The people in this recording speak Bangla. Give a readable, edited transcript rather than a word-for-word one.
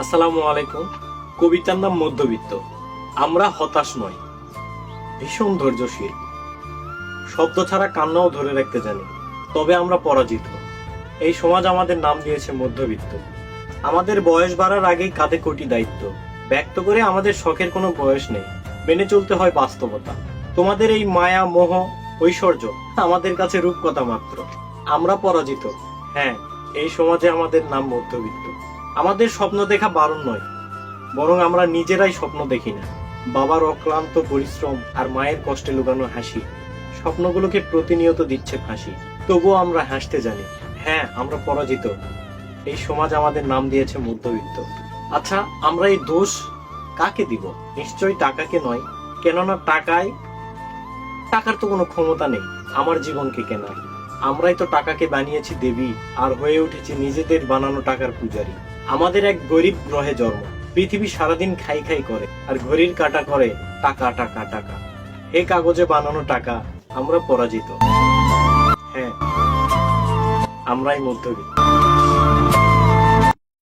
আসসালামু আলাইকুম। কবিতার নাম মধ্যবিত্ত। আমরা হতাশ নই, ভীষণ ধৈর্যশীল, শব্দ ছাড়া কান্নাও ধরে রাখতে জানি। তবে আমরা পরাজিত। এই সমাজ আমাদের নাম দিয়েছে মধ্যবিত্ত। আমাদের বয়স বাড়ার আগেই কাঁধে কোটি দায়িত্ব। ব্যক্ত করে আমাদের শখের কোনো বয়স নেই, মেনে চলতে হয় বাস্তবতা। তোমাদের এই মায়া মোহ ঐশ্বর্য আমাদের কাছে রূপকথা মাত্র। আমরা পরাজিত, হ্যাঁ, এই সমাজে আমাদের নাম মধ্যবিত্ত। আমাদের স্বপ্ন দেখা বারণ নয়, বরং আমরা নিজেরাই স্বপ্ন দেখি না। বাবার অক্লান্ত পরিশ্রম আর মায়ের কষ্টে লুকানো হাসি স্বপ্নগুলোকে প্রতিনিয়ত দিচ্ছে ফাঁসি। তবুও আমরা হাসতে জানি। হ্যাঁ, আমরা পরাজিত। এই সমাজ আমাদের নাম দিয়েছে মধ্যবিত্ত। আচ্ছা, আমরা এই দোষ কাকে দিব? নিশ্চয়ই টাকাকে নয়, কেননা টাকার তো কোনো ক্ষমতা নেই আমার জীবনকে কেনার। আমরাই তো টাকাকে বানিয়েছি দেবী, আর হয়ে উঠেছি নিজেদের বানানো টাকার পূজারী। আমাদের এক গরিব গ্রহে জন্ম, পৃথিবী সারাদিন খাই খাই করে, আর ঘড়ির কাটা করে টাকা টাকা টাকা। হে কাগজে বানানো টাকা, আমরা পরাজিত। হ্যাঁ, আমরাই মধ্যবিত্ত।